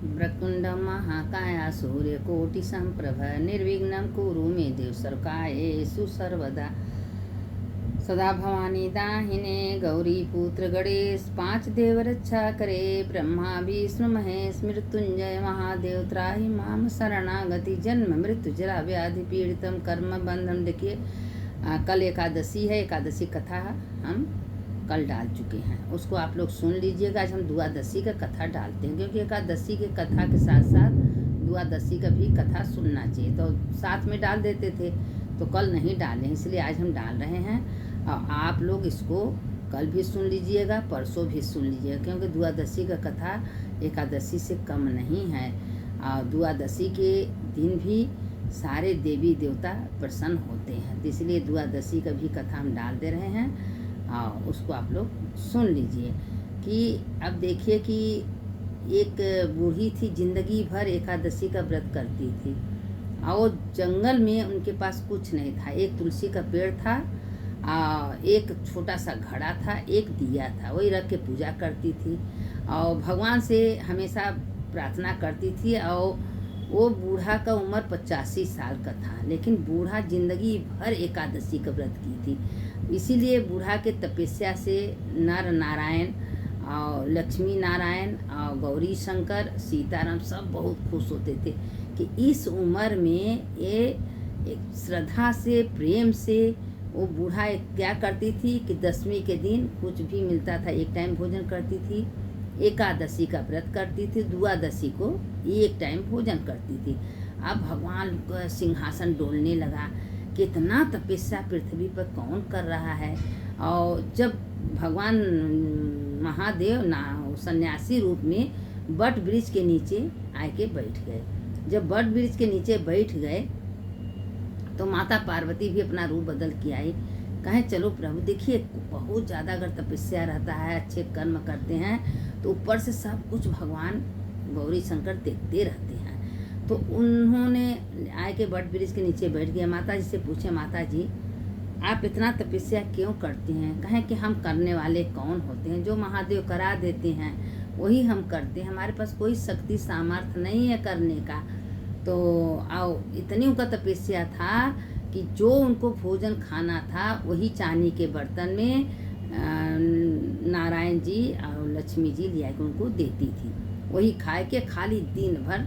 वक्रतुण्डं महाकाय सूर्यकोटिसम्प्रभ निर्विघ्नं कुरु मे देव सर्वकार्येषु सर्वदा। सदा भवानी दाहिने गौरी पुत्र गणेश, पांच देव रक्षा करे ब्रह्मा विष्णु महेश। मृत्युंजय महादेव त्राहि माम शरणागति, जन्म मृत्यु जरा व्याधि पीड़ितम कर्म बंधन। देखिए कल एकादशी है, एकादशी कथा हम कल डाल चुके हैं, उसको आप लोग सुन लीजिएगा। आज हम द्वादशी का कथा डालते हैं, क्योंकि एकादशी के कथा के साथ साथ द्वादशी का भी कथा सुनना चाहिए। तो साथ में डाल देते थे, तो कल नहीं डाले, इसलिए आज हम डाल रहे हैं। और आप लोग इसको कल भी सुन लीजिएगा, परसों भी सुन लीजिएगा, क्योंकि द्वादशी का कथा एकादशी से कम नहीं है। और द्वादशी के दिन भी सारे देवी देवता प्रसन्न होते हैं, इसलिए द्वादशी का भी कथा हम डाल दे रहे हैं। और उसको आप लोग सुन लीजिए। कि अब देखिए कि एक बूढ़ी थी, जिंदगी भर एकादशी का व्रत करती थी, और जंगल में उनके पास कुछ नहीं था। एक तुलसी का पेड़ था, एक छोटा सा घड़ा था, एक दिया था, वही रख के पूजा करती थी और भगवान से हमेशा प्रार्थना करती थी। और वो बूढ़ा का उम्र 85 साल का था, लेकिन बूढ़ा जिंदगी भर एकादशी का व्रत की थी। इसीलिए बूढ़ा के तपस्या से नर नारायण और लक्ष्मी नारायण और गौरी शंकर सीताराम सब बहुत खुश होते थे कि इस उम्र में ये एक श्रद्धा से प्रेम से वो बूढ़ा क्या करती थी कि दशमी के दिन कुछ भी मिलता था एक टाइम भोजन करती थी, एकादशी का व्रत करती थी, द्वादशी को एक टाइम भोजन करती थी। अब भगवान का सिंहासन डोलने लगा, कितना तपस्या पृथ्वी पर कौन कर रहा है। और जब भगवान महादेव सन्यासी रूप में बट वृक्ष के नीचे आके बैठ गए। जब बट वृक्ष के नीचे बैठ गए तो माता पार्वती भी अपना रूप बदल के आई। कहें चलो प्रभु देखिए, बहुत ज़्यादा अगर तपस्या रहता है, अच्छे कर्म करते हैं, तो ऊपर से सब कुछ भगवान गौरी शंकर देखते रहते हैं। तो उन्होंने आए के बट वृक्ष के नीचे बैठ गए। माता जी से पूछे, माता जी आप इतना तपस्या क्यों करती हैं? कहें कि हम करने वाले कौन होते हैं, जो महादेव करा देते हैं वही हम करते हैं, हमारे पास कोई शक्ति सामर्थ्य नहीं है करने का। तो आओ, इतनी उनका तपस्या था कि जो उनको भोजन खाना था वही चांदी के बर्तन में नारायण जी और लक्ष्मी जी लिया के उनको देती थी, वही खाए के खाली दिन भर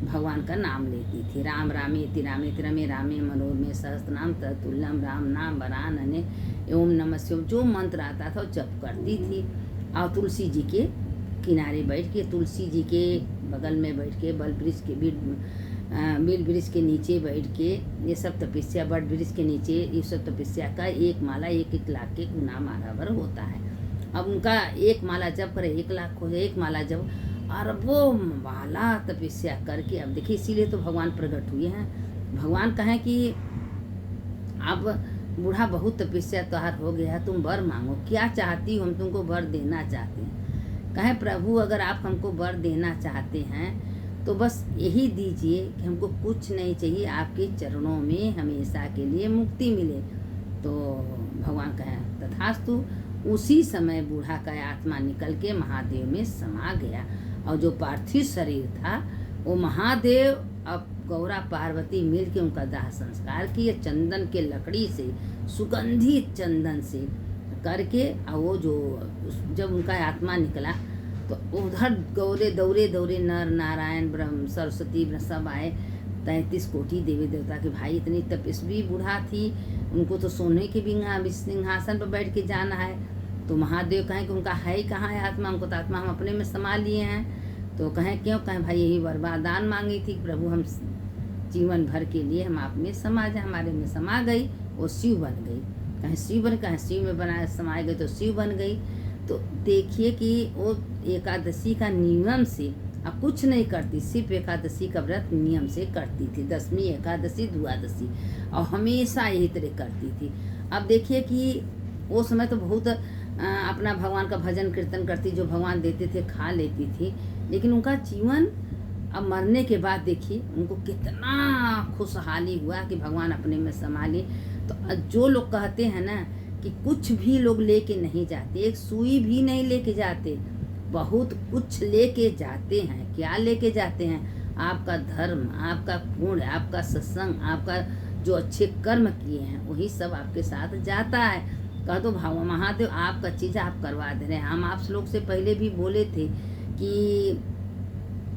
भगवान का नाम लेती थी। राम रामेति रामेति रमे रामे मनोरमे सहस्त्रनाम तत्तुल्यम राम नाम वरानने ओम नमः शिवाय, जो मंत्र आता था वो जप करती थी। और तुलसी जी के किनारे बैठ के, तुलसी जी के बगल में बैठ के, बेल वृक्ष के नीचे बैठ के ये सब तपस्या, बट वृक्ष के नीचे ये सब तपस्या का एक माला 1 लाख के गुना बराबर होता है। अब उनका एक माला जब करे 1 लाख हो जाए, एक माला जब अरबों माला तपस्या करके, अब देखिए इसीलिए तो भगवान प्रकट हुए हैं। भगवान कहें कि अब बूढ़ा बहुत तपस्या तोहार हो गया, तुम वर मांगो, क्या चाहती हो? हम तुमको वर देना चाहते हैं। कहें प्रभु अगर आप हमको वर देना चाहते हैं तो बस यही दीजिए कि हमको कुछ नहीं चाहिए, आपके चरणों में हमेशा के लिए मुक्ति मिले। तो भगवान कहें तथास्तु। उसी समय बूढ़ा का आत्मा निकल के महादेव में समा गया, और जो पार्थिव शरीर था वो महादेव अब गौरा पार्वती मिल के उनका दाह संस्कार किए, चंदन के लकड़ी से, सुगंधित चंदन से करके। और वो जो जब उनका आत्मा निकला तो उधर दौरे नर नारायण ब्रह्म सरस्वती सब आए, 33 कोटि देवी देवता के। भाई इतनी तपस्वी बूढ़ा थी, उनको तो सोने के भी सिंहासन पर बैठ के जाना है। तो महादेव कहें कि उनका है ही कहाँ है आत्मा, उनको तो आत्मा हम अपने में समा लिए हैं। तो कहें क्यों? कहें भाई यही वरदान मांगी थी, प्रभु हम जीवन भर के लिए हम आप में समा जाए, हमारे में समा गई, वो शिव बन गई। कहें शिव बन, कहें शिव में बनाए समाए गई तो शिव बन गई। तो देखिए कि वो एकादशी का नियम से अब कुछ नहीं करती, सिर्फ एकादशी का व्रत नियम से करती थी, दशमी एकादशी द्वादशी, और हमेशा यही तरह करती थी। अब देखिए कि वो समय तो बहुत अपना भगवान का भजन कीर्तन करती, जो भगवान देते थे खा लेती थी, लेकिन उनका जीवन अब मरने के बाद देखिए उनको कितना खुशहाली हुआ कि भगवान अपने में समा लिए। तो जो लोग कहते हैं ना कि कुछ भी लोग लेके नहीं जाते, एक सुई भी नहीं लेके जाते, बहुत कुछ लेके जाते हैं। क्या लेके जाते हैं? आपका धर्म, आपका पुण्य, आपका सत्संग, आपका जो अच्छे कर्म किए हैं वही सब आपके साथ जाता है। कह दो भाव महादेव आपका चीज़ आप करवा दे रहे हैं। हम आप लोग से पहले भी बोले थे कि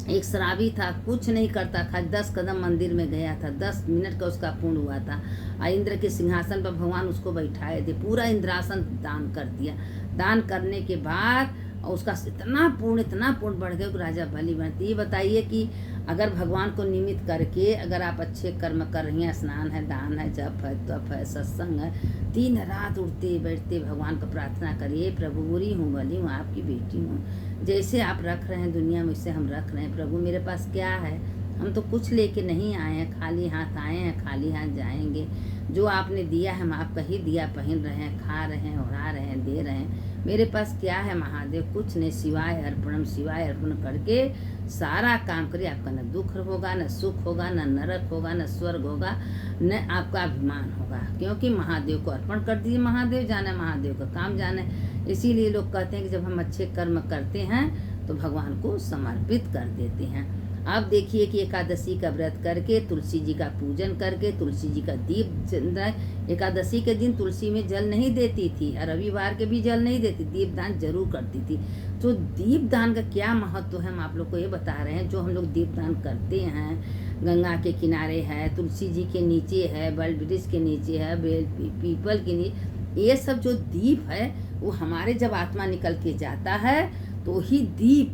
एक शराबी था, कुछ नहीं करता, खाली 10 कदम मंदिर में गया था, 10 मिनट का उसका पुण्य हुआ था। इंद्र के सिंहासन पर भगवान उसको बैठाए थे, पूरा इंद्रासन दान कर दिया। दान करने के बाद उसका इतना पुण्य बढ़ गया कि राजा बलि बनते। ये बताइए कि अगर भगवान को निमित्त करके अगर आप अच्छे कर्म कर रही हैं, स्नान है, दान है, जप है, तप है, सत्संग है, दिन रात उठते बैठते भगवान को प्रार्थना करिए, प्रभु बुरी हूँ, भली हूँ, आपकी बेटी हूँ, जैसे आप रख रहे हैं दुनिया में वैसे हम रख रहे हैं। प्रभु मेरे पास क्या है? हम तो कुछ लेके नहीं आए हैं, खाली हाथ आए हैं, खाली हाथ जाएंगे। जो आपने दिया है हम आपका ही दिया पहन रहे हैं, खा रहे हैं, उड़ा रहे हैं, दे रहे हैं। मेरे पास क्या है महादेव? कुछ नहीं, सिवाय अर्पणम, सिवाय अर्पण करके सारा काम करिए। आपका न दुख होगा, न सुख होगा, न नरक होगा, न स्वर्ग होगा, न आपका अभिमान होगा, क्योंकि महादेव को अर्पण कर दिए। महादेव जाने, महादेव का काम जाने। इसीलिए लोग कहते हैं कि जब हम अच्छे कर्म करते हैं तो भगवान को समर्पित कर देते हैं। अब देखिए कि एकादशी का व्रत करके, तुलसी जी का पूजन करके, तुलसी जी का दीप जलाए। एकादशी के दिन तुलसी में जल नहीं देती थी और रविवार के भी जल नहीं देती, दीप दान जरूर करती थी। तो दीप दान का क्या महत्व है हम आप लोग को ये बता रहे हैं। जो हम लोग दीप दान करते हैं, गंगा के किनारे है, तुलसी जी के नीचे है, बल वृक्ष के नीचे है, बेल पीपल के नीचे, ये सब जो दीप है वो हमारे जब आत्मा निकल के जाता है तो ही दीप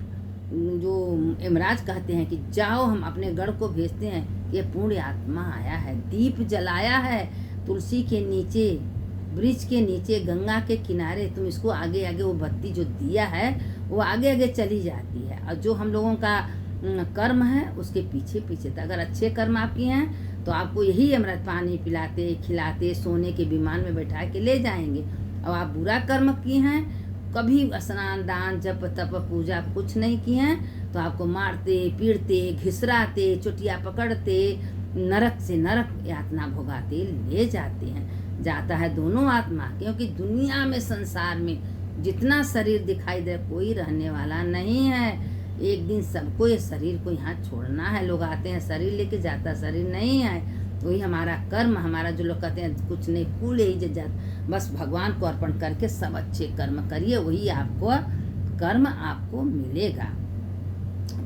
जो यमराज कहते हैं कि जाओ, हम अपने गढ़ को भेजते हैं कि ये पूर्ण आत्मा आया है, दीप जलाया है तुलसी के नीचे, वृक्ष के नीचे, गंगा के किनारे। तुम इसको आगे आगे, वो बत्ती जो दिया है वो आगे आगे चली जाती है। और जो हम लोगों का कर्म है उसके पीछे पीछे था। अगर अच्छे कर्म आप किए हैं तो आपको यही अमृत पानी पिलाते, खिलाते, सोने के विमान में बैठा के ले जाएंगे। और आप बुरा कर्म किए हैं, कभी स्नान, दान, जप, तप, पूजा कुछ नहीं किए हैं, तो आपको मारते, पीटते, घिसराते, चुटिया पकड़ते, नरक से नरक यातना भोगाते ले जाते हैं। जाता है दोनों आत्मा, क्योंकि दुनिया में, संसार में जितना शरीर दिखाई दे कोई रहने वाला नहीं है। एक दिन सबको ये शरीर को यहाँ छोड़ना है। लोग आते हैं शरीर लेके, जाता शरीर नहीं है। वही हमारा कर्म, हमारा जो लोग कहते हैं कुछ नहीं, फूल ही जजात, बस भगवान को अर्पण करके सब अच्छे कर्म करिए, वही आपको कर्म आपको मिलेगा।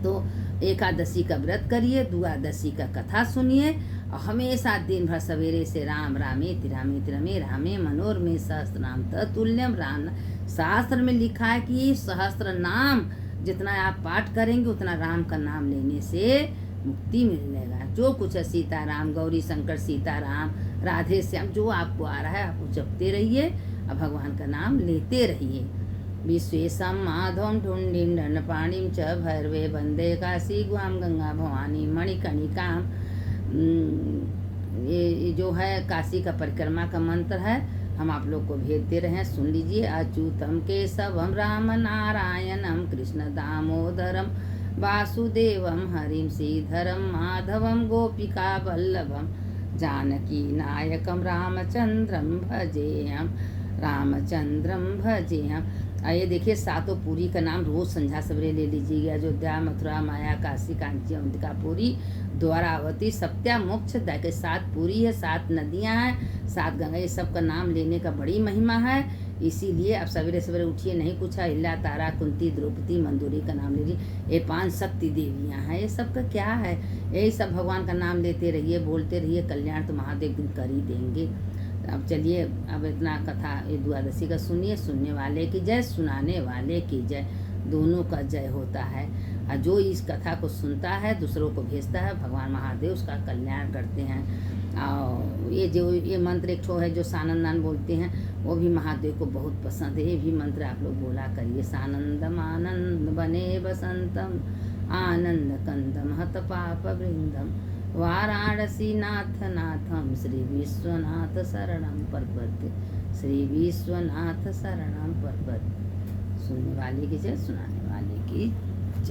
तो एकादशी का व्रत करिए, द्वादशी का कथा सुनिए, और हमेशा दिन भर सवेरे से राम रामेति रामेति रमे रामे मनोरमे सहस्रनाम तत्तुल्यम। राम शास्त्र में लिखा है कि सहस्त्र नाम जितना आप पाठ करेंगे उतना राम का नाम लेने से मुक्ति मिलेगा। जो कुछ है, सीताराम, गौरी शंकर, सीताराम, राधे श्याम, जो आपको आ रहा है आप जपते रहिए और भगवान का नाम लेते रहिए। विश्वेशम माधवम ढूंढीम दंडपाणिम च भैरवे वंदे काशी गुहाम गंगा भवानी मणिकर्णिकाम। ये जो है काशी का परिक्रमा का मंत्र है, हम आप लोग को भेजते रहें, सुन लीजिए। अच्युतम केशवम राम नारायणम कृष्ण दामोदरम वासुदेवम हरिम श्रीधरम माधवम गोपिका वल्लभम जानकी नायकम रामचंद्रम भजेयम, रामचंद्रम भजेयम। ये देखिए, सातों पुरी का नाम रोज संध्या सवेरे ले लीजिएगा। अयोध्या, मथुरा, माया, काशी, कांची, अंबिकापुरी, द्वारावती, सत्या, मोक्ष, के 7 पुरी है, 7 नदियां हैं, 7 गंगा, ये सब का नाम लेने का बड़ी महिमा है। इसीलिए आप सवेरे सवेरे उठिए, नहीं कुछ है, इल्ला, तारा, कुंती, द्रौपदी, मंदोरी का नाम लीजिए। ये 5 शक्ति देवियाँ हैं, ये सब का क्या है, यही सब भगवान का नाम लेते रहिए, बोलते रहिए, कल्याण तो महादेव दिन कर ही देंगे। अब चलिए, अब इतना कथा ये द्वादशी का सुनिए। सुनने वाले की जय, सुनाने वाले की जय, दोनों का जय होता है। और जो इस कथा को सुनता है दूसरों को भेजता है, भगवान महादेव उसका कल्याण करते हैं। और ये मंत्र एक ठो है जो सानंदान बोलते हैं, वो भी महादेव को बहुत पसंद है। ये भी मंत्र आप लोग बोला करिए। सानंदम आनंद बने बसंतम आनंद कंदम हत पाप वृंदम वाराणसी नाथ नाथम श्री विश्वनाथ शरणम प्रपद्ये, श्री विश्वनाथ शरणम प्रपद्ये। सुनने वाले की जय, सुनाने वाले की